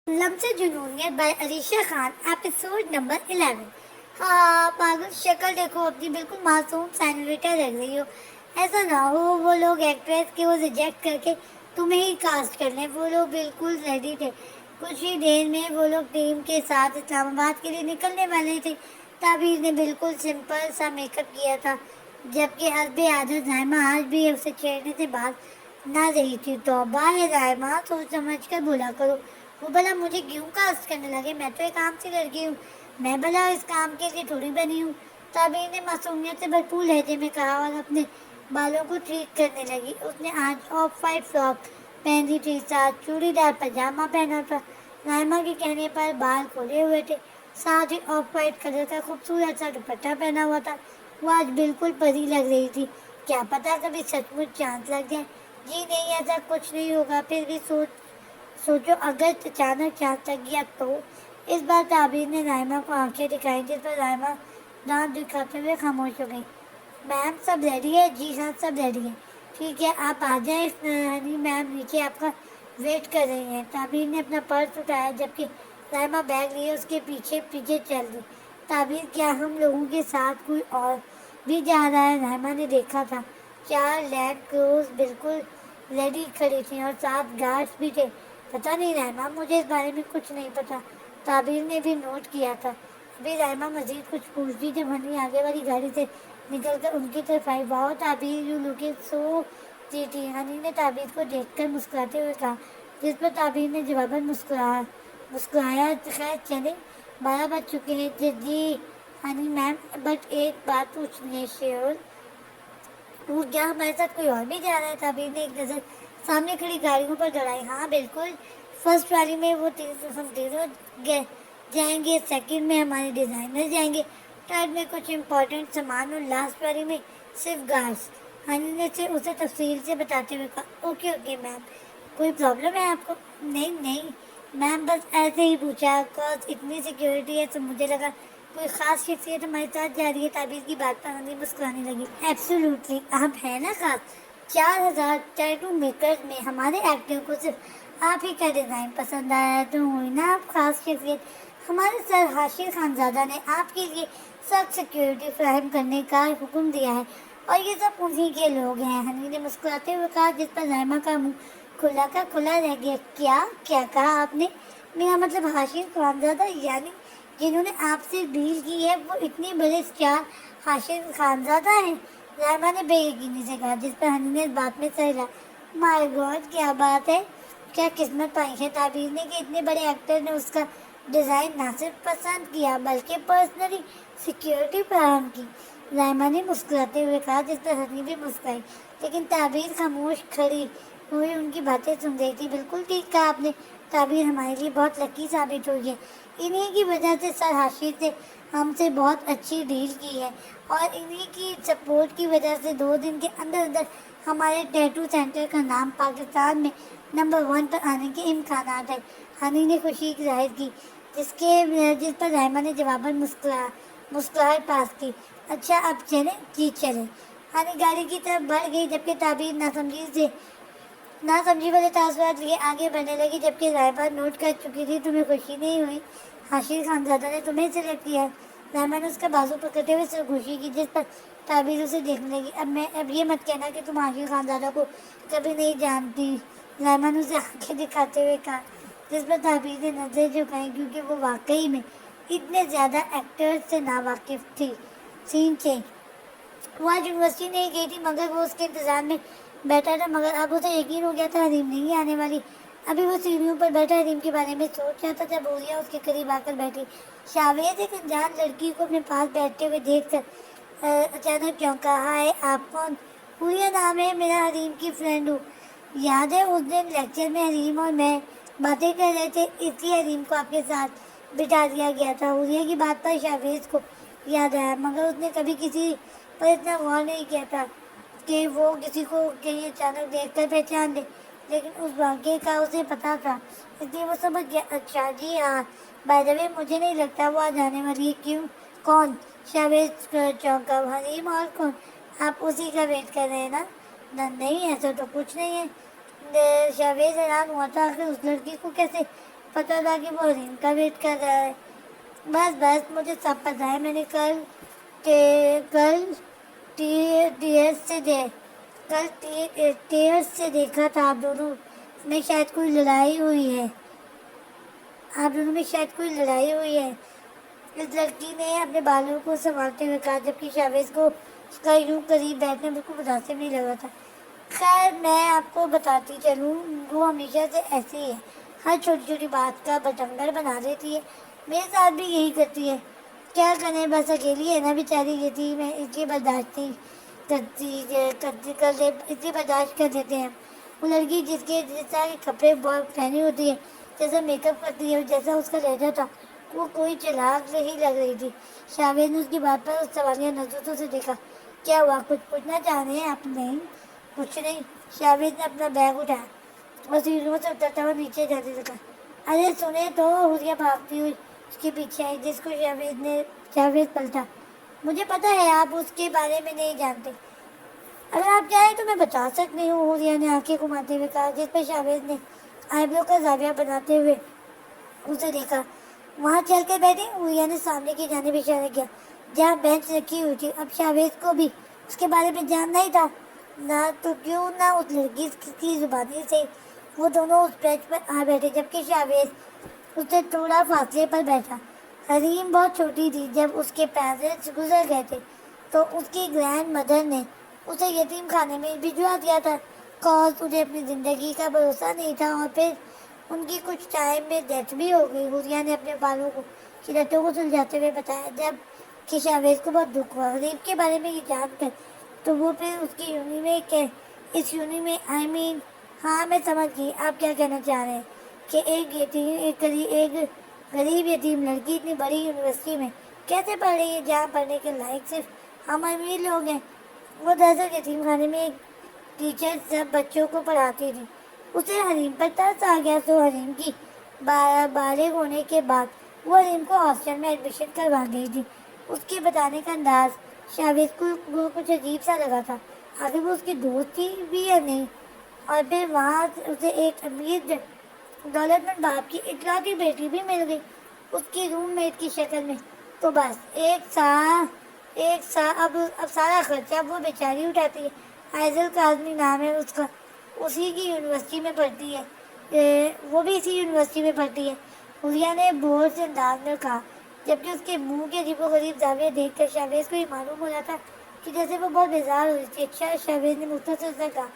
Lumps जुनूनियत by Alisha Khan episode number 11। हाँ पागल, शक्ल देखो अपनी, बिल्कुल मासूम सैनिटा लग रही हो। ऐसा ना हो वो लोग एक्ट्रेस के वो रिजेक्ट करके तुम्हें ही कास्ट कर लें। वो लोग बिल्कुल रेडी थे। कुछ ही देर में वो लोग टीम के साथ इस्लामाबाद के लिए निकलने वाले थे। ताबीर ने बिल्कुल सिंपल सा मेकअप किया था, जबकि हस्बे आदत जायमा आज भी उसे छेड़ने से बात ना रही थी। तौबा है जायमा, सोच समझ कर बोला करो। वो भला मुझे क्यों कास्ट करने लगे? मैं तो एक काम से लड़की हूँ, मैं भला इस काम के लिए थोड़ी बनी हूँ। ताबीर ने मासूमियत से भरपूर लहजे में कहा और अपने बालों को ठीक करने लगी। उसने आज ऑफ वाइट फ्रॉक पहनी थी, साथ चूड़ीदार पजामा पहना था। नायमा के कहने पर बाल खोले हुए थे, साथ ही ऑफ वाइट कलर का खूबसूरत सा दुपट्टा पहना हुआ था। वो आज बिल्कुल परी लग रही थी। क्या पता कभी सचमुच चांस लग जाए। जी नहीं, ऐसा कुछ नहीं होगा। फिर भी सोचो अगर अचानक चांस लग गया तो। इस बार ताबीर ने नायमा को आंखें दिखाई, जिस पर नायमा दांत दिखाते हुए खामोश हो गई। मैम सब रेडी है? जी हाँ सब रेडी है। ठीक है आप आ जाए। हनी मैम नीचे आपका वेट कर रही हैं। ताबीर ने अपना पर्स उठाया, जबकि नायमा बैग लिए उसके पीछे पीछे चल दी। ताबीर, क्या हम लोगों के साथ कोई और भी जा रहा है? नायमा ने देखा था 4 लैंड क्रूज बिल्कुल रेडी खड़ी थी और 7 गार्ड्स भी थे। पता नहीं रायमा, मुझे इस बारे में कुछ नहीं पता। ताबीर ने भी नोट किया था। अभी रायमा मजीद कुछ पूछती जब हनी आगे वाली गाड़ी से निकलकर उनकी तरफ आई। वाह ताबीर, यू लुकिंग सो थी। हनी ने ताबीर को देखकर मुस्कुराते हुए कहा, जिस पर ताबीर ने जवाबन मुस्कुराया। खैर चले, 12 बज चुके हैं। जी हनी मैम, बट एक बात पूछनी है। श्योर? वो क्या हमारे साथ कोई और भी जा रहा है? ताबीर ने एक नज़र सामने खड़ी गाड़ियों पर दौड़ाई। हाँ बिल्कुल, फर्स्ट वाली में वो हम तीनों जाएंगे, सेकंड में हमारे डिज़ाइनर जाएंगे, थर्ड में कुछ इम्पोर्टेंट सामान और लास्ट वाली में सिर्फ गार्ड्स। हनी ने से उसे तफसील से बताते हुए कहा, ओके ओके मैम। कोई प्रॉब्लम है आपको? नहीं नहीं मैम, बस ऐसे ही पूछा। कॉज इतनी सिक्योरिटी है तो मुझे लगा कोई खास शख्सियत हमारे साथ जा रही है। ताबीर की बात पर हनी मुस्कुराने लगी। एब्सोल्युटली, आप है ना खास। 4000 टैटू मेकर्स में हमारे एक्टर को सिर्फ आप ही का डिज़ाइन पसंद आया है तो हुई ना आप खास शख्सियत। हमारे सर हाशिर खानजादा ने आपके लिए सख्त सिक्योरिटी फ्राहम करने का हुक्म दिया है और ये सब उन्हीं के लोग हैं। हनी ने मुस्कुराते हुए कहा, जिस पर जायमा का मुंह खुला का खुला रह गया। क्या क्या कहा आपने? मेरा मतलब हाशिर खानजादा, यानी जिन्होंने आपसे डील की है वो इतने बड़े स्टार हाशिर खानजादा हैं? रायमा ने बेयकीनी से कहा, जिस पर हनी ने इस बात में सर हिला। माय गॉड, क्या बात है, क्या किस्मत पाई है ताबीर ने कि इतने बड़े एक्टर ने उसका डिज़ाइन ना सिर्फ पसंद किया बल्कि पर्सनली सिक्योरिटी फराहम की। रायमा ने मुस्कुराते हुए कहा, जिस पर हनी भी मुस्कुराई, लेकिन ताबीर खामोश खड़ी हुई उनकी बातें सुन रही थी। बिल्कुल ठीक कहा आपने, ताबीर हमारे लिए बहुत लकी साबित हुई है। इन्हीं की वजह से सर हाशिर से हमसे बहुत अच्छी डील की है और इन्हीं की सपोर्ट की वजह से 2 दिन के अंदर अंदर हमारे टैटू सेंटर का नाम पाकिस्तान में नंबर 1 पर आने के इम्कानात है। हनी ने खुशी जाहिर की, जिस पर रहमा ने जवाबन मुस्कुराहट पास की। अच्छा अब चलें? जी चलें। हनी गाड़ी की तरफ बढ़ गई, जबकि ताबीर ना समझी वाले तासुरात लिए आगे बढ़ने लगी। जबकि रायबा नोट कर चुकी थी। तुम्हें खुशी नहीं हुई? हाशिर खानजादा ने तुम्हें सिलेक्ट किया है। रायबा ने उसका बाजू पकड़ते हुए सिर खुशी की, जिस पर ताबीर उसे देखने लगी। अब ये मत कहना कि तुम हाशिर खानजादा को कभी नहीं जानती, रायबा ने उसे आंखें दिखाते हुए कहा, जिस पर ताबीर ने नजरें झुकाई, क्योंकि वो वाकई में इतने ज़्यादा एक्टर्स से नावाकिफ थी। Scene change. वो आज यूनिवर्सिटी नहीं गई थी, मगर वो उसके इंतजार में बैठा था। मगर अब उसे यकीन हो गया था हरीम नहीं आने वाली। अभी वो सीढ़ियों पर बैठा हरीम के बारे में सोच रहा था जब हुरिया उसके करीब आकर बैठी। शावेद एक अनजान लड़की को अपने पास बैठते हुए देखकर अचानक चौंका। हाय, आप कौन? हुरिया नाम है मेरा, हरीम की फ्रेंड हूँ। याद है उस दिन लेक्चर में हरीम और मैं बातें कर रहे थे, इसलिए हरीम को आपके साथ बिठा दिया गया था। हुरिया की बात पर शावेद को याद आया, मगर उसने कभी किसी पर इतना गौर नहीं किया था कि वो किसी को कहीं अचानक देखकर पहचान ले, लेकिन उस वाक़े का उसे पता था, इसलिए वो समझ गया। अच्छा जी हाँ, बाय द वे मुझे नहीं लगता वो आज आने वाली है। क्यों? कौन? शावेद चौंका। हरीम और कौन? आप उसी का वेट कर रहे हैं ना? नहीं ऐसा तो कुछ नहीं है। शावेद हैरान हुआ था, आखिर उस लड़की को कैसे पता था कि वो हरीम का वेट कर रहा है। बस मुझे सब पता है। मैंने कल टीएस से दे कल टीएस से देखा था आप दोनों में शायद कोई लड़ाई हुई है। आप दोनों में शायद कोई लड़ाई हुई है। इस लड़की ने अपने बालों को संभालते हुए कहा, जबकि शावेज को उसका यूं करीब बैठना बिल्कुल मुनासिब नहीं लगा था। खैर, मैं आपको बताती चलूँ, वो हमेशा से ऐसी है, हर छोटी छोटी बात का बतंगड़ बना देती है। मेरे साथ भी यही करती है। क्या करें, बस अकेली है ना बेचारी, ये थी मैं इसलिए बर्दाश्त नहीं इतनी बर्दाश्त कर देते हैं। वो लड़की जिसके जिस तरह के कपड़े बहुत पहनी होती है, जैसा मेकअप करती है, जैसा उसका लहजा था, वो कोई चालाक नहीं लग रही थी। शावेद ने उसकी बात पर सवालिया नजरों से देखा। क्या हुआ, कुछ पूछना चाह रहे हैं आप? नहीं, कुछ नहीं। शावेद ने अपना बैग उठाया और सीढ़ियों से उतरता हुआ नीचे जाने लगा। अरे सुने तो, हुरिया भागती हुई उसके पीछे आई, जिसको शावेद पलटा। मुझे पता है आप उसके बारे में नहीं जानते। अगर आप चाहें तो मैं बता सकती हूँ, हुरिया ने आंखें घुमाते हुए कहा, जिस पर शावेद ने आईब्रो का जाविया बनाते हुए उसे देखा। वहाँ चल कर बैठे। हुरिया ने सामने की जानिब इशारा किया, जहाँ बेंच रखी हुई थी। अब शावेद को भी उसके बारे में जानना ही था, ना तो क्यों ना उस लड़की की जुबानी से। वो दोनों उस बेंच पर आ बैठे, जबकि शावेद उससे थोड़ा फासले पर बैठा। हरीम बहुत छोटी थी जब उसके पेरेंट्स गुजर गए थे, तो उसकी ग्रैंड मदर ने उसे यतीम खाने में भिजवा दिया था। कॉज उन्हें अपनी ज़िंदगी का भरोसा नहीं था, और फिर उनकी कुछ टाइम में डेथ भी हो गई। हुरिया ने अपने बालों को चिरतों को सुलझाते हुए बताया, जब कि शावेद को बहुत दुख हुआ हरीम के बारे में ये जानकर। तो वो फिर उसकी यूनि में इस यूनि में हाँ, मैं समझ गई आप क्या कहना चाह रहे हैं कि एक गरीब यतीम लड़की इतनी बड़ी यूनिवर्सिटी में कैसे पढ़ रही है, जहाँ पढ़ने के लायक सिर्फ हम अमीर लोग हैं। वो दरअसल यतीम खाने में एक टीचर सब बच्चों को पढ़ाती थी। उसे हरीम पर तरस आ गया, तो हरीम की बालिग होने के बाद वो हरीम को हॉस्टल में एडमिशन करवा गई थी। उसके बताने का अंदाज शावेद को कुछ अजीब सा लगा था। आखिर वो उसकी दोस्त थी भी या नहीं। और फिर वहाँ उसे एक अमीर दौलतमंद बाप की इकलौती बेटी भी मिल गई, उसकी रूममेट की शक्ल में। तो बस एक सा अब सारा खर्चा वो बेचारी उठाती है। आइजल काजमी नाम है उसका, उसी की यूनिवर्सिटी में पढ़ती है। वो भी इसी यूनिवर्सिटी में पढ़ती है। हुरिया ने बोझ से अंदाज में कहा, जबकि उसके मुंह के अजीबोगरीब जाविया देखकर शावेद को ये मालूम हो जाता कि जैसे वो बहुत बेजार हो रही थी। अच्छा, शावेद ने मुख्तसर से कहा,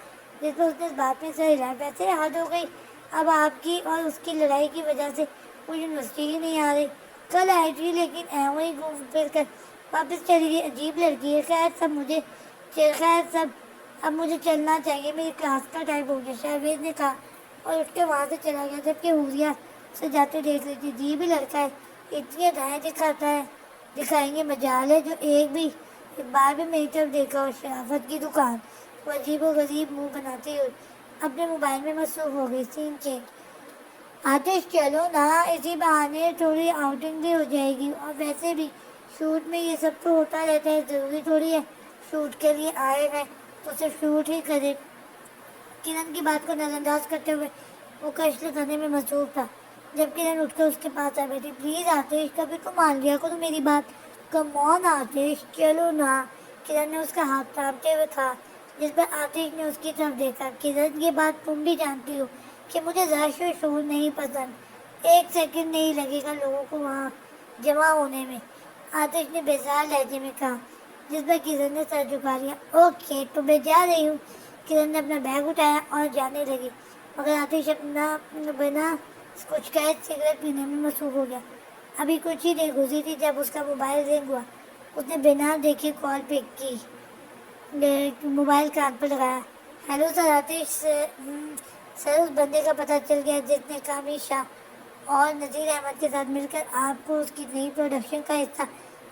जिस पर उसने इस बात में सर हिलाया। वैसे हद हो गई, अब आपकी और उसकी लड़ाई की वजह से वो यूनिवर्सिटी ही नहीं आ रही। कल आई थी, लेकिन वहीं घूम फिर कर वापस चली गई। अजीब लड़की है। खैर सब अब मुझे चलना चाहिए, मेरी क्लास का टाइम हो गया, शावेद ने कहा और उठ के वहाँ से चला गया। जबकि हुरिया से जाते देख रही थी। जी भी लड़का है, इतनी अदाएँ दिखाएंगे मजाल है जो एक बार भी मेरी तरफ देखा। और शराफत की दुकान। वो अजीब व गरीब मुँह बनाते हुए अपने मोबाइल में मसरूफ हो गई। Scene change. आतिश, चलो ना, इसी बहाने थोड़ी आउटिंग भी हो जाएगी। और वैसे भी शूट में ये सब तो होता रहता है, ज़रूरी थोड़ी है शूट के लिए आए हैं तो सिर्फ शूट ही करे। किरण की बात को नज़रअंदाज करते हुए वो कष्ट करने में मसरूफ था, जब किरण उठकर उसके पास आ बैठी। प्लीज़ आतिश, कभी तो मान लिया करो मेरी बात। कम ऑन आतिश, चलो ना। किरण ने उसका हाथ थामते हुए कहा, जिस पर आतिश ने उसकी तरफ देखा। किरण, ये बात तुम भी जानती हो कि मुझे रश और शोर नहीं पसंद। एक सेकंड नहीं लगेगा लोगों को वहाँ जमा होने में, आतिश ने बेजार लहजे में कहा, जिस पर किरण ने सर झुका लिया। ओके, तो मैं जा रही हूँ। किरण ने अपना बैग उठाया और जाने लगी, मगर आतिश अपना बिना कुछ कहे सिगरेट पीने में मसरूफ हो गया। अभी कुछ ही देर गुजरी थी जब उसका मोबाइल रिंग हुआ। उसने बिना देखे कॉल पिक की, मोबाइल कान पर लगाया। हेलो सर, आतिश सर, उस बंदे का पता चल गया जिसने कामिल शाह और नज़ीर अहमद के साथ मिलकर आपको उसकी नई प्रोडक्शन का हिस्सा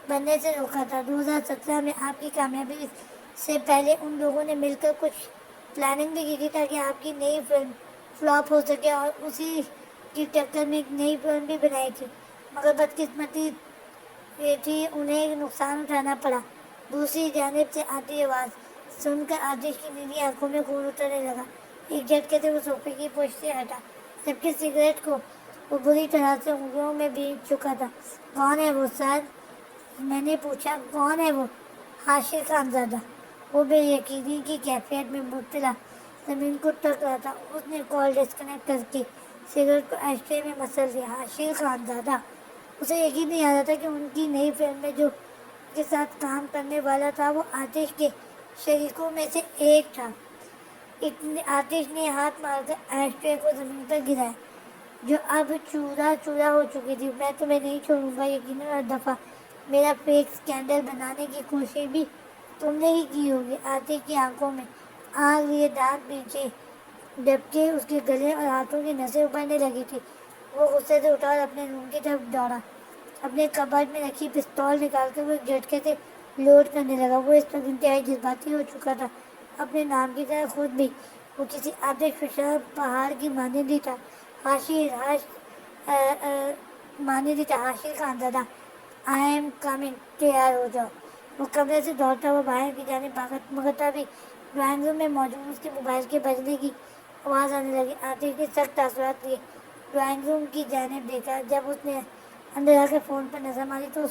बनने से रोका था। 2017 में आपकी कामयाबी से पहले उन लोगों ने मिलकर कुछ प्लानिंग भी की थी ताकि आपकी नई फिल्म फ्लॉप हो सके, और उसी की टक्कर में एक नई फिल्म भी बनाई थी, मगर बदकिस्मती ये थी उन्हें नुकसान उठाना पड़ा। दूसरी जानिब से आती आवाज़ सुनकर आतिश की नीली आंखों में खून उतरने लगा। एक झटके से वो सोफे की पोस्ट से हटा, जबकि सिगरेट को وہ بری طرح سے انگلیوں میں بیت چکا تھا۔ کون ہے وہ سر؟ میں نے پوچھا۔ کون ہے وہ؟ حاشر خانزادہ۔ وہ بے یقینی کی کیفیت میں مبتلا زمین کو تک رہا تھا۔ اس نے کال ڈسکنیکٹ کر کے سگریٹ کو ایشٹرے میں مسل دیا۔ حاشر خانزادہ۔ اسے یقین نہیں آ رہا تھا کہ ان کی نئی فلم میں جو اس کے ساتھ کام کرنے والا تھا وہ آتش کے شریکوں میں سے ایک تھا۔ آتش نے ہاتھ مار کر ایشٹرے کو زمین پر گرایا جو اب چورا چورا ہو چکی تھی۔ میں تمہیں نہیں چھوڑوں گا۔ یقیناً ہر دفعہ میرا فیک اسکینڈل بنانے کی کوشش بھی تم نے ہی کی ہوگی۔ آتش کی آنکھوں میں آگ لیے دانت پیچھے جبکہ اس کے گلے اور ہاتھوں کی نسیں ابھرنے لگی تھی۔ وہ غصے سے اٹھا اور اپنے روم کی طرف دوڑا۔ اپنے کبرڈ میں رکھی پستول نکال کر وہ ایک جھٹکے سے لوڈ کرنے لگا۔ وہ اس وقت انتہائی جذباتی ہو چکا تھا اپنے نام کی طرح خود بھی۔ وہ کسی آتش فشاں پہاڑ کی مانندی تھا۔ مانندی تھا۔ Hashir Khanzada, I am coming, تیار ہو جاؤ۔ وہ کمرے سے دوڑتا ہوا باہر کی جانب بھاگا مگر تبھی ڈرائنگ روم میں موجود اس کے موبائل کے بجنے کی آواز آنے لگی۔ آتش نے سخت تاثرات لیے ڈرائنگ روم کی جانب دیکھا۔ جب اس نے اندر آ کے فون پر نظر ماری تو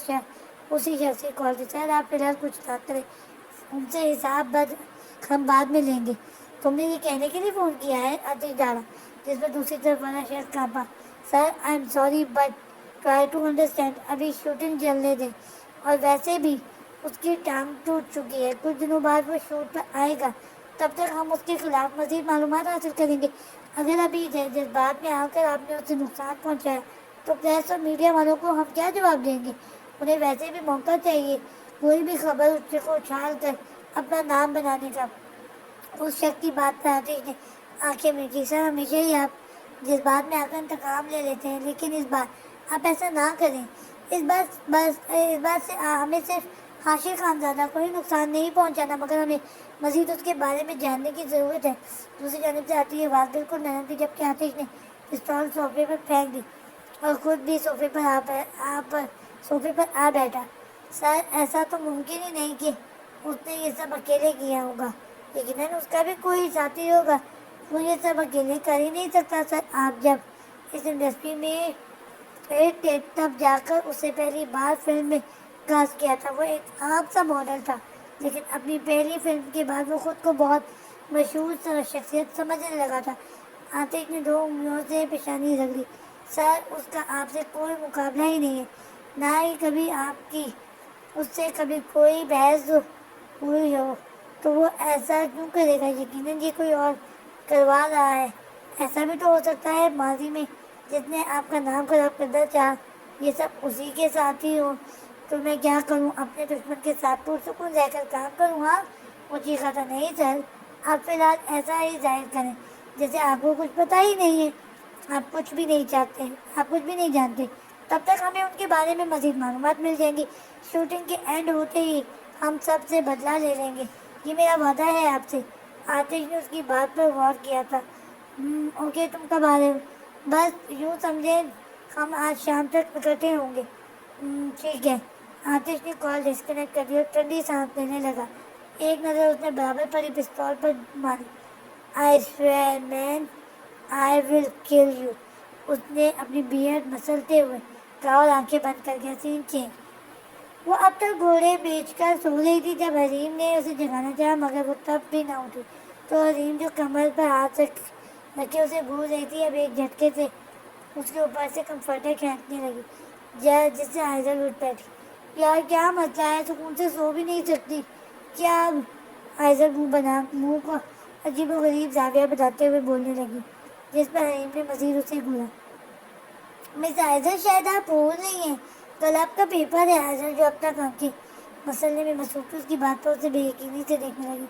اسی شخص کی کال تھی۔ سر آپ فی الحال کچھ بات کریں، ان سے حساب ہم بعد میں لیں گے۔ تم نے یہ کہنے کے لیے فون کیا ہے؟ آتش ڈالا جس پر دوسری طرف والا شخص کانپا۔ Sir I am sorry but try to understand, ابھی شوٹنگ چلنے دیں، اور ویسے بھی اس کی ٹانگ ٹوٹ چکی ہے۔ کچھ دنوں بعد وہ شوٹ پر آئے گا، تب تک ہم اس کے خلاف مزید معلومات حاصل کریں گے۔ اگر ابھی جذبات میں آ کر آپ نے اسے نقصان پہنچایا تو پریس اور میڈیا والوں کو ہم کیا جواب دیں گے؟ انہیں ویسے بھی موقع چاہیے کوئی بھی خبر اس کو اچھال کر اپنا نام بنانے کا۔ اس شخص کی بات پر آتش نے آنکھیں میچی۔ سر ہمیشہ ہی آپ جذبات میں آ کر انتقام لے لیتے ہیں، لیکن اس بار آپ ایسا نہ کریں۔ اس بات سے ہمیں صرف حاشر خانزادہ کو ہی نقصان نہیں پہنچانا مگر ہمیں مزید اس کے بارے میں جاننے کی ضرورت ہے۔ دوسری جانب سے آتی یہ آواز بالکل نرم تھی جبکہ آتش نے پستول صوفے پر پھینک دی اور خود بھی صوفے پر آ بیٹھا۔ سر ایسا تو ممکن ہی نہیں کہ اس نے یہ سب اکیلے کیا ہوگا، یقیناً اس کا بھی کوئی ساتھی ہوگا۔ وہ یہ سب اکیلے کر ہی نہیں سکتا۔ سر آپ جب اس انڈسٹری میں تھے تب جا کر اسے پہلی بار فلم میں کاسٹ کیا تھا۔ وہ ایک عام سا ماڈل تھا لیکن اپنی پہلی فلم کے بعد وہ خود کو بہت مشہور شخصیت سمجھنے لگا تھا۔ آتش نے 2 انگلیوں سے پیشانی رگڑ لی۔ سر اس کا آپ سے کوئی مقابلہ ہی نہیں ہے، نہ ہی کبھی آپ کی اس سے کبھی کوئی بحث ہوئی ہو، تو وہ ایسا کیوں کرے گا؟ یقیناً یہ کوئی اور کروا رہا ہے۔ ایسا بھی تو ہو سکتا ہے ماضی میں جس نے آپ کا نام خراب کرنا چاہا یہ سب اسی کے ساتھ ہی ہو۔ تو میں کیا کروں؟ اپنے دشمن کے ساتھ پرسکون رہ کر کام کروں؟ ہاں، وہ چیخا تھا۔ نہیں سر، آپ فی الحال ایسا ہی ظاہر کریں جیسے آپ کو کچھ پتہ ہی نہیں ہے۔ آپ کچھ بھی نہیں چاہتے، آپ کچھ بھی نہیں جانتے، تب تک ہمیں ان کے بارے میں مزید معلومات مل جائیں گی۔ شوٹنگ کے اینڈ ہوتے ہی ہم سب سے بدلہ لے لیں گے، یہ میرا وعدہ ہے آپ سے۔ آتش نے اس کی بات پر غور کیا تھا۔ اوکے، تم کب آ رہے ہو؟ بس یوں سمجھیں ہم آج شام تک اکٹھے ہوں گے۔ ٹھیک ہے۔ آتش نے کال ڈسکنیکٹ کر دی اور ٹھنڈی سانس لینے لگا۔ ایک نظر اس نے برابر پڑی پستول پر ماری۔ آئی سویئر مین آئی ول کل یو، اس نے اپنی بیئرڈ مسلتے ہوئے کہا اور آنکھیں بند کر گیا۔ سین چینج۔ وہ اب تک گھوڑے بیچ کر سو رہی تھی جب حریم نے اسے جگانا چاہا مگر وہ تب بھی نہ اٹھی تو حریم جو کمر پر ہاتھ رکھے اسے گھور رہی تھی اب ایک جھٹکے سے اس کے اوپر سے کمفرٹر کھینچنے لگی جس سے آئزل اٹھ بیٹھی۔ یار کیا مسئلہ ہے؟ سکون سے سو بھی نہیں سکتی کیا؟ آئزل منہ کو عجیب و غریب زاویہ بتاتے ہوئے بولنے لگی جس پر حریم نے مزید اسے گھورا۔ مس آئزل شاید آپ بھول رہی ہیں، کل آپ کا پیپر ہے۔ آئزل جو اب تک آنکھیں مسلنے میں مصروف تھی اس کی باتوں سے بے یقینی سے دیکھنے لگی۔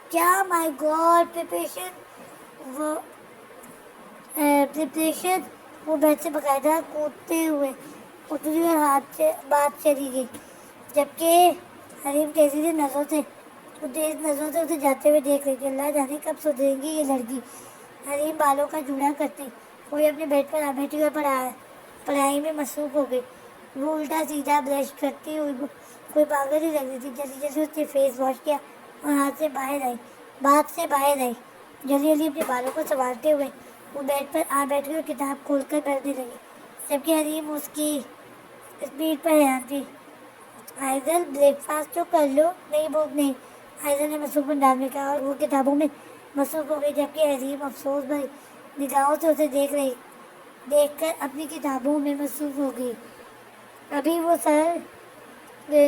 کیا؟ مائی گاڈ، پریپریشن؟ وہ بیڈ سے باقاعدہ کودتے ہوئے اتری اور ہاتھ سے بات چلی گئی جبکہ حریم تیز نظروں سے اسے جاتے ہوئے دیکھ رہی تھی۔ اللہ جانے کب سدھرے گی یہ لڑکی۔ حریم بالوں کا جوڑا کرتی کوئی اپنے بیڈ پر آ بیٹھی اور پڑھائی میں مصروف ہو گئی۔ وہ الٹا سیدھا برش کرتی ہوئی کوئی پاگل ہی لگ رہی تھی۔ جلدی جلدی اس نے فیس واش کیا اور بات سے باہر آئی۔ جلدی جلدی اپنے بالوں کو سنوارتے ہوئے وہ بیڈ پر آ بیٹھ گئی اور کتاب کھول کر پڑھنے لگی۔ جبکہ حریم اس کی اسپیڈ پر حیران تھی. آئزل بریک فاسٹ تو کر لو. نہیں بھوک نہیں, آئزل نے مصروف انداز میں کہا, اور وہ کتابوں میں مصروف ہو گئی, جبکہ حریم افسوس بھری نگاہوں سے اسے دیکھ کر اپنی کتابوں میں مصروف ہو گئی. ابھی وہ سر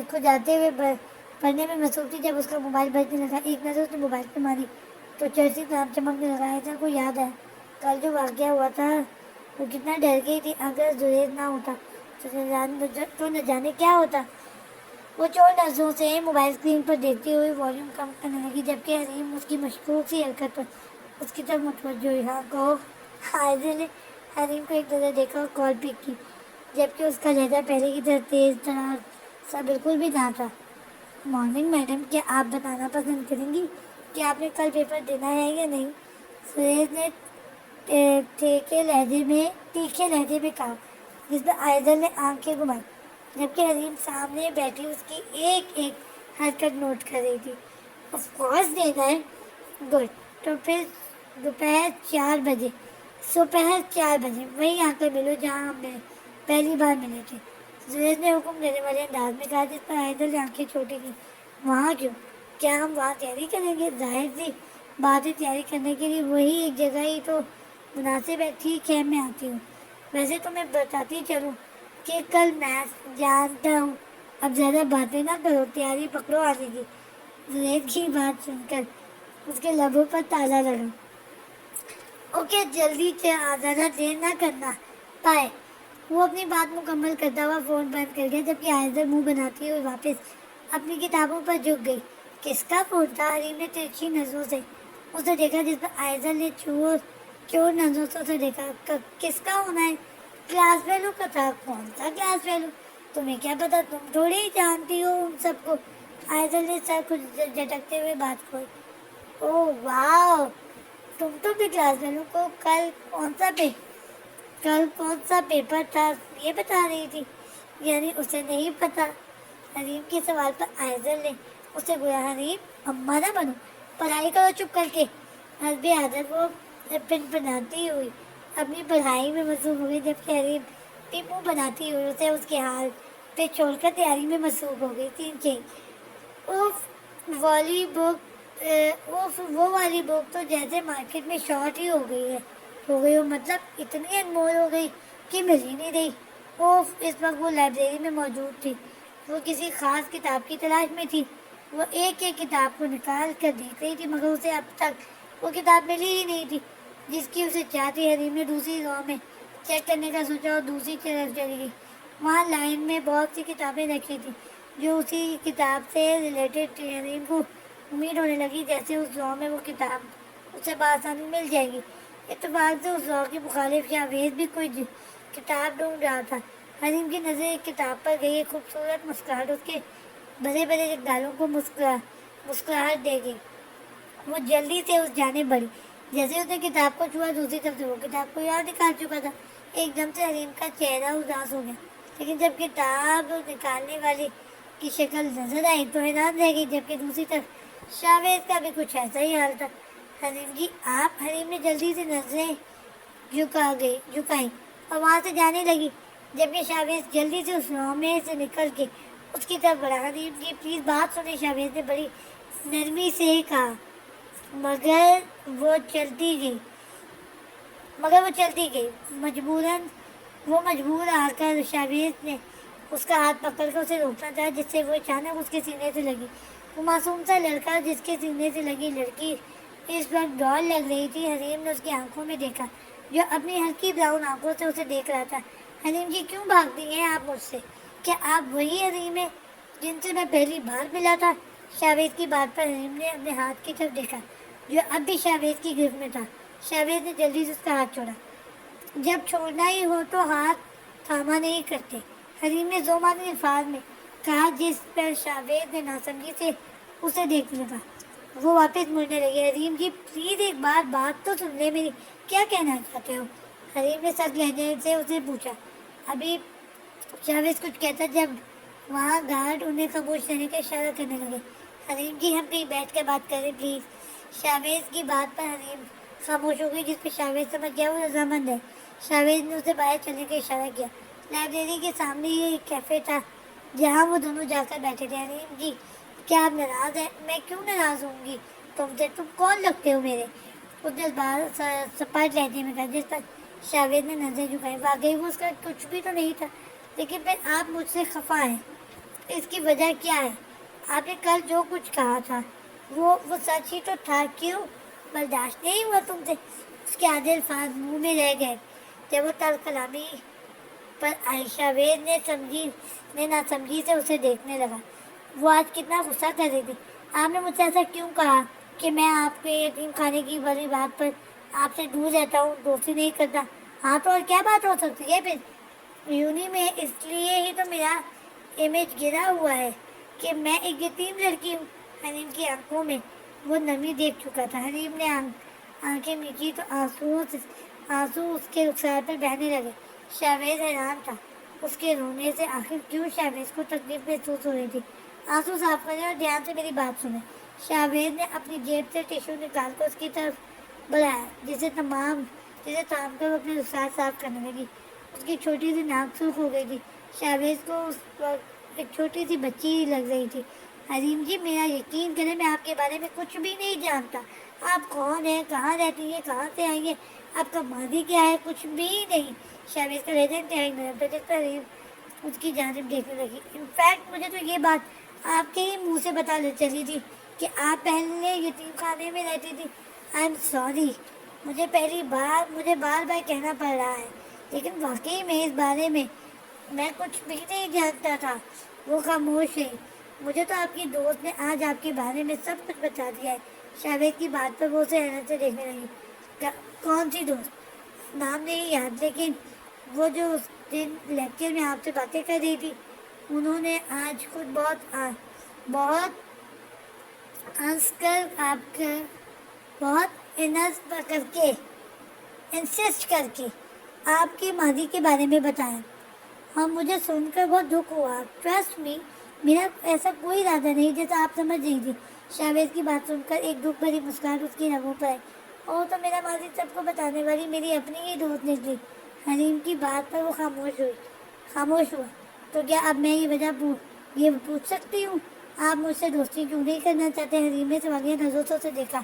کھجاتے ہوئے پڑھنے میں مصروف تھی جب اس کا موبائل بجنے لگا. ایک نظر اس نے موبائل پہ ماری تو چرچت نام چمکنے لگا. ایسا کو یاد ہے کل جو واقعہ ہوا تھا, وہ کتنا ڈر گئی تھی. اگر زہیر نہ ہوتا تو نہ جانے کیا ہوتا. وہ چور نظروں سے موبائل اسکرین پر دیکھتی ہوئی والیوم کم کرنے لگی, جبکہ حریم اس کی مشکوک سی حرکت پر اس کی طرف متوجہ ہوئی. ہاں کہو. عائزل نے حریم کو ایک نظر دیکھا اور کال پک کی, جبکہ اس کا لہجہ پہلے کی طرح تیز ترار سا بالکل بھی نہ تھا. مارننگ میڈم, کیا آپ بتانا پسند کریں گی کہ آپ نے کل پیپر دینا ہے یا نہیں؟ سریش نے تیکھے لہجے میں کہا, جس پر عائزل نے آنکھیں گھمائی, جبکہ حریم سامنے بیٹھی اس کی ایک ایک حرکت نوٹ کر رہی تھی. آف کورس دینا ہے. گڈ. تو پھر دوپہر 4 بجے وہی آ کر ملو جہاں ہم پہلی بار ملے تھے. سریش نے حکم دینے والے انداز میں کہا, جس پر عائزل نے آنکھیں چھوٹی کی. وہاں کیوں؟ کیا ہم وہاں تیاری کریں گے؟ ظاہر سی بات ہے, تیاری کرنے کے لیے وہی ایک جگہ ہی تو مناسب ہے. ٹھیک ہے, میں آتی ہوں. ویسے تو میں بتاتی چلوں کہ کل میتھس جانتا ہوں. اب زیادہ باتیں نہ کرو, تیاری پکڑو آنے کی. زنید کی بات سن کر اس کے لبوں پر تالا لگا. اوکے, جلدی سے آ جانا, دیر نہ کرنا. بائے. وہ اپنی بات مکمل کرتا ہوا فون بند کر گیا, جبکہ عائزل منہ بناتی ہوئی واپس اپنی کتابوں پر جھک گئی. کس کا فون تھا؟ حریم نے ترچھی نظروں سے اسے دیکھا, جس پر عائزل نے چور نظروں سے اسے دیکھا. کس کا ہونا ہے؟ کلاس فیلو کا تھا. کون سا کلاس فیلو؟ تمہیں کیا پتا, تم تھوڑی ہی جانتی ہو ان سب کو. عائزل نے سر کچھ جھٹکتے ہوئے بات کھوئی. اوہ واو, تم تو بھی کلاس فیلو کو. کل کون سا پیپر تھا یہ بتا رہی تھی؟ یعنی اسے نہیں پتا. حریم کے سوال پر عائزل نے اسے گویا, حریم اماں نہ بنو, پڑھائی کرو چپ کر کے. حسب عادت وہ پنپناتی ہوئی اپنی پڑھائی میں مصروف ہو گئی, جبکہ حریم بھی منہ بناتی ہوئی اسے اس کے حال پہ چھوڑ کر تیاری میں مصروف ہو گئی تھی. وہ والی بک تو جیسے مارکیٹ میں شارٹ ہی ہو گئی ہو, مطلب اتنی انمول ہو گئی کہ مل ہی نہیں رہی. اس وقت وہ لائبریری میں موجود تھی. وہ کسی خاص کتاب کی تلاش میں تھی. وہ ایک ایک کتاب کو نکال کر دیکھ رہی تھی, مگر اسے اب تک وہ کتاب ملی ہی نہیں تھی جس کی اسے چاہتی. حریم نے دوسری رو میں چیک کرنے کا سوچا اور دوسری طرف چلی گئی. وہاں لائن میں بہت سی کتابیں رکھی تھیں جو اسی کتاب سے ریلیٹڈ تھی. حریم کو امید ہونے لگی جیسے اس رو میں وہ کتاب اسے بآسانی مل جائے گی. اتفاق سے اس رو کی مخالف شاویز بھی کوئی کتاب ڈھونڈ رہا تھا. حریم کی نظر ایک کتاب پر گئی. ایک خوبصورت مسکراہٹ اس کے بڑے بڑے گالوں کو مسکراہٹ دے گئی. وہ جلدی سے اس جانب بڑھی. جیسے اس نے کتاب کو چھوا, دوسری طرف سے وہ کتاب کو یاد نکال چکا تھا. ایک دم سے حریم کا چہرہ اداس ہو گیا, لیکن جب کتاب نکالنے والی کی شکل نظر آئی تو حیران رہ گئی, جبکہ دوسری طرف شاویز کا بھی کچھ ایسا ہی حال تھا. حریم جی آپ. حریم نے جلدی سے نظریں جھکائیں اور وہاں سے جانے لگی, جبکہ شاویز جلدی سے اس رو میں سے نکل کے اس کی طرف بڑھا. حریم جی پلیز بات سنیں, شاویز نے بڑی نرمی سے کہا. مگر وہ چلتی گئی. مجبور آ کر شاویز نے اس کا ہاتھ پکڑ کر اسے روکنا چاہا, جس سے وہ اچانک اس کے سینے سے لگی. وہ معصوم سا لڑکا جس کے سینے سے لگی لڑکی اس وقت ڈال لگ رہی تھی. حریم نے اس کی آنکھوں میں دیکھا جو اپنی ہلکی براؤن آنکھوں سے اسے دیکھ رہا تھا. حریم جی کیوں بھاگتی ہیں آپ مجھ سے؟ کیا آپ وہی حریم ہیں جن سے میں پہلی بار ملا تھا؟ شاویز کی بات پر حریم نے اپنے ہاتھ کی طرف دیکھا جو اب بھی شاویز کی گرفت میں تھا. شاویز نے جلدی سے اس کا ہاتھ چھوڑا. جب چھوڑنا ہی ہو تو ہاتھ تھاما نہیں کرتے, حریم نے ذومانی الفاظ میں کہا, جس پر شاویز نے ناسمجھی سے اسے دیکھنے لگا. وہ واپس مڑنے لگی. حریم جی پلیز ایک بات تو سن لے میری, کیا کہنا چاہتے ہو؟ حریم نے سخت لہجے سے اسے پوچھا. ابھی شاویز کچھ کہتا جب وہاں گارڈ انہیں خاموش رہنے کا اشارہ کرنے لگے. حریم جی ہم کہیں بیٹھ کر بات کریں پلیز. شاویز کی بات پر حریم خاموش ہو گئی, جس پہ شاویز سمجھ گیا وہ رضامند ہے. शावेद ने उसे बाहर चलने का इशारा किया। लाइब्रेरी के सामने ही एक कैफ़े था जहाँ वो दोनों जाकर बैठे थे। हरीम जी, क्या आप नाराज़ हैं? मैं क्यों नाराज़ होंगी तुमसे? तुम कौन लगते हो मेरे? उसने बाहर सपाट लहजे में कहा, जिस पर शावेद ने नजर झुकाई। वाकई वो उसका कुछ भी तो नहीं था, लेकिन फिर आप मुझसे खफा हैं। इसकी वजह क्या है? आपने कल जो कुछ कहा था वो सच ही तो था। क्यों बर्दाश्त नहीं हुआ तुमसे? उसके आधे अल्फाज मुंह में रह गए जब वो तल कलामी पर आयशा वेद ने ना समझी से उसे देखने लगा। वो आज कितना गुस्सा कर रही थी। आपने मुझसे ऐसा क्यों कहा कि मैं आपके यतीम खाने की बड़ी बात पर आपसे दूर रहता हूँ, दोस्ती नहीं करता? हाँ, तो और क्या बात हो सकती है फिर? यूनी में इसलिए ही तो मेरा इमेज गिरा हुआ है कि मैं एक यतीम लड़की हूँ। हनीम की आंखों में वो नमी देख चुका था। हनीम ने आंखें मीची तो आंसू उसके रुखसार पर बहने लगे। शावेज हैरान था उसके रोने से। आखिर क्यों शावेज को तकलीफ महसूस हो रही थी? आंसू साफ करें और ध्यान से मेरी बात सुने। शावेज ने अपनी जेब से टिश्यू निकाल कर उसकी तरफ बुलाया, जिसे थाम कर वो अपने रुखसार साफ करने लगी। उसकी छोटी सी नाक सूख हो गई थी। शावेज को उस वक्त एक छोटी सी बच्ची लग रही थी। हरीम जी, मेरा यकीन करें, मैं आपके बारे में कुछ भी नहीं जानता। आप कौन हैं, कहाँ रहती हैं, कहाँ से आई हैं, आपका मादी क्या है? कुछ भी नहीं। शावेज का लहजा इंतहाई नरम था, जिस पर हरीम उसकी जानिब देखने लगी। इनफैक्ट मुझे तो ये बात आपके ही मुंह से पता चली थी कि आप पहले यतीम खाने में रहती थी। आई एम सॉरी, मुझे बार बार कहना पड़ रहा है, लेकिन वाकई में इस बारे में मैं कुछ भी नहीं जानता था। वो खामोश है। मुझे तो आपकी दोस्त ने आज आपके बारे में सब कुछ बता दिया है। शावेद की बात पर वो उसे हैरत से देखने लगी। कौन सी दोस्त? नाम नहीं याद, लेकिन वो जो उस दिन लेक्चर में आपसे बातें कर रही थी, उन्होंने आज खुद बहुत हंस कर आपका बहुत इंसिस्ट करके आपकी मादी के बारे में बताया। हाँ, मुझे सुनकर बहुत दुख हुआ। ट्रस्ट मी, मेरा ऐसा कोई इरादा नहीं जैसा आप समझ रही थी। शावेद की बात सुनकर एक दुख भरी मुस्कान उसकी रंगों पर आई। और तो मेरा माजी सबको बताने वाली मेरी अपनी ही दोस्त निकली। हरीम की बात पर वो खामोश हुआ। तो क्या अब मैं ये पूछ सकती हूँ, आप मुझसे दोस्ती क्यों नहीं करना चाहते? हरीम ने सवालिया नजरों से देखा,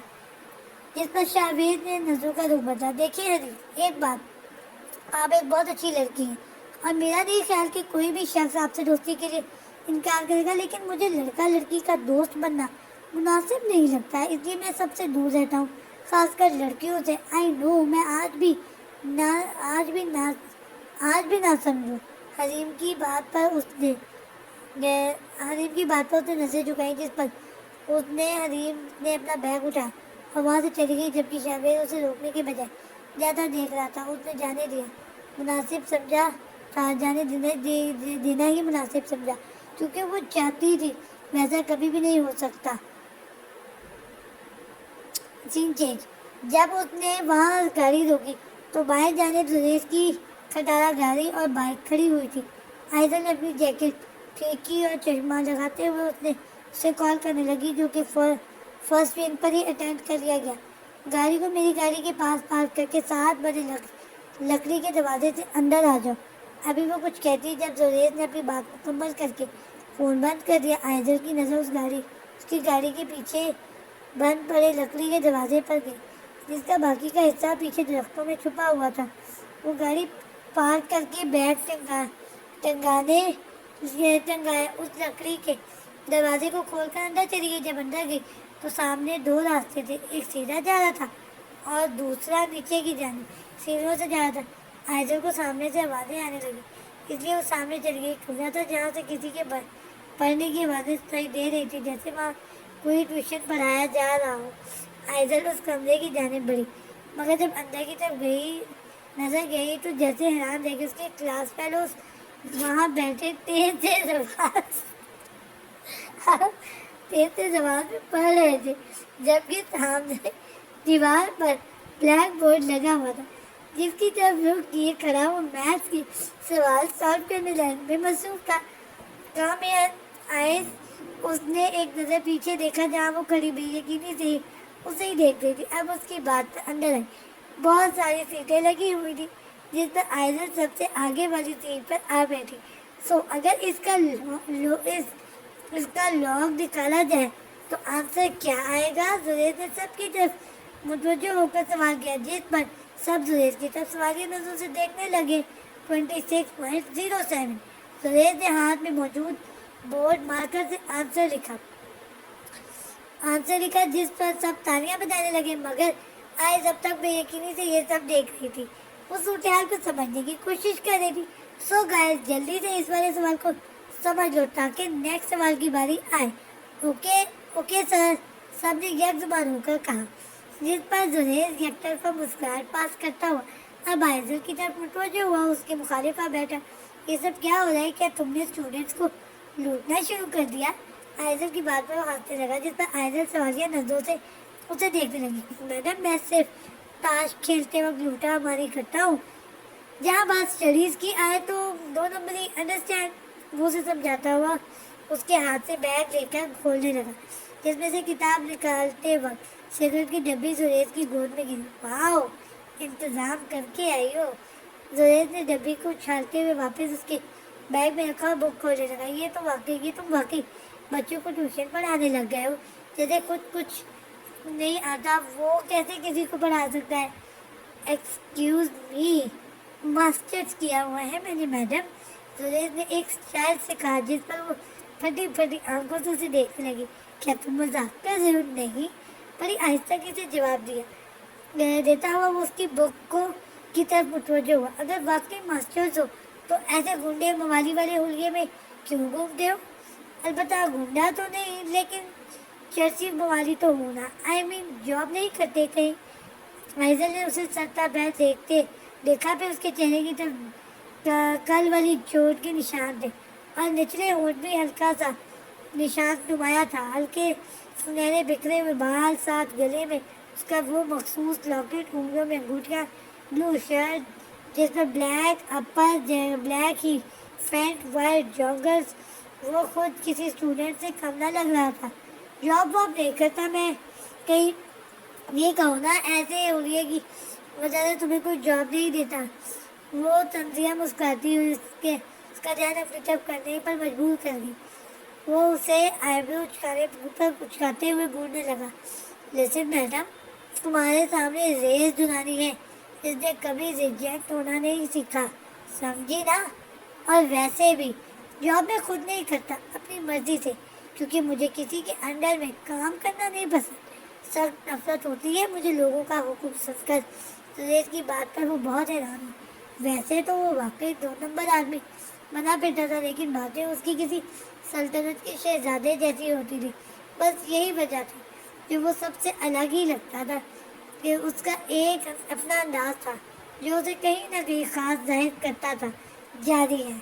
जिस पर शावेद ने नजरों का रुख बदला। देखिए हरीम, एक बात, आप एक बहुत अच्छी लड़की हैं और मेरा नहीं ख्याल कि कोई भी शख्स आपसे दोस्ती के लिए इनकार करेगा, लेकिन मुझे लड़का लड़की का दोस्त बनना मुनासिब नहीं लगता है, इसलिए मैं सबसे दूर रहता हूँ, खासकर लड़कियों से। आई नो, मैं आज भी ना समझूं। हरीम की बात पर उसने नजर झुकाई, जिस पर हरीम ने अपना बैग उठाया और वहाँ से चली गई, जबकि शावेद उसे रोकने के बजाय ज़्यादा देख रहा था। उसने जाने दिया मुनासिब समझा था, देना ही मुनासिब समझा, क्योंकि वो चाहती थी। वैसा कभी भी नहीं हो सकता। Scene change. जब उसने वहाँ गाड़ी रोकी तो बाएं जाने सुरेश की खटारा गाड़ी और बाइक खड़ी हुई थी। आयशा ने अपनी जैकेट फेंकी और चश्मा लगाते हुए उसे कॉल करने लगी, जो कि फर्स्ट ट्रेन पर ही अटेंड कर लिया गया। गाड़ी को मेरी गाड़ी के पास पार्क करके 7 बजे लकड़ी के दरवाजे से अंदर आ जाओ। अभी वो कुछ कहती जब जुरेश ने अपनी बात मुकम्मल करके फ़ोन बंद कर दिया। आयशा की नज़र उसकी गाड़ी के पीछे बंद पड़े लकड़ी के दरवाजे पर गई, जिसका बाकी का हिस्सा पीछे दरख्तों में छुपा हुआ था। वो गाड़ी पार्क करके बैग टंगाए उस लकड़ी के दरवाजे को खोलकर अंदर चली गई। जब अंदर गई तो सामने 2 रास्ते थे, एक सीधा जा रहा था और दूसरा नीचे की जाने सीढ़ियों से जा रहा था। आयशा को सामने से आवाज़ें आने लगी, इसलिए वो सामने चली गई। खुला था जहाँ से किसी के पढ़ने की आवाज़ें सुनाई दे रही थी, जैसे वहाँ कोई ट्यूशन पढ़ाया जा रहा हो। आयशा उस कमरे की जानिब बढ़ी, मगर जब अंदर की तरफ नजर गई तो जैसे हैरान रह गई। उसके क्लास फेलोज वहाँ बैठे तेज जवाब में पढ़ रहे थे, जबकि सामने दीवार पर ब्लैक बोर्ड लगा हुआ था, जिसकी तरफ रुख किए खड़ा वो मैथ्स के सवाल सॉल्व करने में मसरूफ था। काम में आए उसने एक नज़र पीछे देखा, जहाँ वो खड़ी बेयकीनी से उसे ही देख रही थी। अब उसकी बात अंदर आई। बहुत सारी सीटें लगी हुई थी, جس پر آئزل سب سے آگے والی سیٹ پر آ بیٹھی۔ اگر اس کا لاگ نکالا جائے تو آنسر کیا آئے گا؟ زریز نے سب کی طرف متوجہ ہو کر سوال کیا، جس پر سب زریز کی طرف سوالیہ نظروں سے دیکھنے لگے۔ 26.07 زریز نے ہاتھ میں موجود بورڈ مارکر سے آنسر لکھا جس پر سب تالیاں بجانے لگے، مگر آئز اب تک بے یقینی سے یہ سب دیکھ رہی تھی۔ وہ صورتحال کو سمجھنے کی کوشش کر رہی تھی۔ گائز، جلدی سے اس والے سوال کو سمجھ لو تاکہ نیکسٹ سوال کی باری آئے۔ اوکے سر، سب نے یک زبان ہو کر کہا، جس پر زریز یک طرفہ مسکراہٹ پاس کرتا ہوا اب آئزل کی طرف متوجہ ہوا۔ اس کے مخالفہ بیٹھا، یہ سب کیا ہو رہا ہے؟ کیا تم نے اسٹوڈنٹس کو لوٹنا شروع کر دیا؟ آئزل کی بات پر وہ ہنسنے لگا، جس پر آئزل سوالیہ نظروں سے اسے دیکھنے لگی۔ میڈم، میں صرف تاش کھیلتے وقت لوٹا ماری کرتا ہوں، جہاں بات اسٹڈیز کی آئے تو 2 نمبری انڈرسٹینڈ۔ وہ اسے سمجھاتا ہوا اس کے ہاتھ سے بیگ لے کر کھولنے لگا، جس میں سے کتاب نکالتے وقت سگریٹ کی ڈبی زریز کی گود میں گری۔ واؤ، انتظام کر کے آئی ہو۔ زریز نے ڈبی کو اچھالتے ہوئے واپس اس کے بیگ میں رکھا اور بک کھولنے لگا۔ یہ تم واقعی بچوں کو ٹیوشن پڑھانے لگ گئے ہو؟ جیسے خود کچھ نہیں آتا وہ کیسے کسی کو پڑھا سکتا ہے؟ ایکسکیوز می، ماسٹرز کیا ہوا ہے میں نے میڈم، زریز نے ایک اسٹائل سے کہا، جس پر وہ پھٹی پھٹی آنکھوں سے اسے دیکھنے لگی۔ کیا تم مذاق کر رہے ہو؟ نہیں، بڑی آہستہ سے جواب دیتا ہوا وہ اس کی بک کی طرف متوجہ ہوا۔ اگر واقعی ماسٹرز ہو تو ایسے گنڈے موالی والے حلیے میں کیوں گھومتے ہو؟ البتہ گنڈا تو نہیں، لیکن چرسی موالی تو ہونا، جاب نہیں کرتے کہیں؟ آئزل نے اسے سرتا پیر دیکھا، پھر اس کے چہرے کی طرف کل والی چوٹ کے نشان تھے اور نچلے ہونٹ میں ہلکا سا نشان نمایاں تھا۔ ہلکے سنہرے بکھرے ہوئے بال، ساتھ گلے میں اس کا وہ مخصوص لاکٹ، انگلیوں میں انگوٹھیاں، بلو شرٹ جس پر بلیک اپر، بلیک ہی فینٹ، وائٹ جوگرز۔ وہ خود کسی اسٹوڈنٹ سے کم نہ لگ رہا تھا۔ جاب واب نہیں کرتا میں، کہیں یہ کہو نا ایسے حلیے کی وجہ سے تمہیں کوئی جاب نہیں دیتا۔ وہ تنزیہ مسکراتی ہوئی اس کا دھیان اپنی طرف کرنے پر مجبور کر دی۔ وہ اسے آئیبرو اچکاتے ہوئے بولنے لگا، لیسن میڈم، تمہارے سامنے ریز دلانی ہے، اس نے کبھی ریجیکٹ ہونا نہیں سیکھا، سمجھی نا؟ اور ویسے بھی جاب میں خود نہیں کرتا، اپنی مرضی سے، کیونکہ مجھے کسی کے انڈر میں کام کرنا نہیں پسند۔ سخت نفرت ہوتی ہے مجھے لوگوں کا حکم سن کر۔ زریز کی بات پر وہ بہت حیران ہوئی۔ ویسے تو وہ واقعی 2 نمبر آدمی بنا پھرتا تھا، لیکن باتیں اس کی کسی سلطنت کے شہزادے جیسی ہوتی تھی۔ بس یہی وجہ تھی کہ وہ سب سے الگ ہی لگتا تھا، کہ اس کا ایک اپنا انداز تھا جو اسے کہیں نہ کہیں خاص ظاہر کرتا تھا۔ جاری ہے۔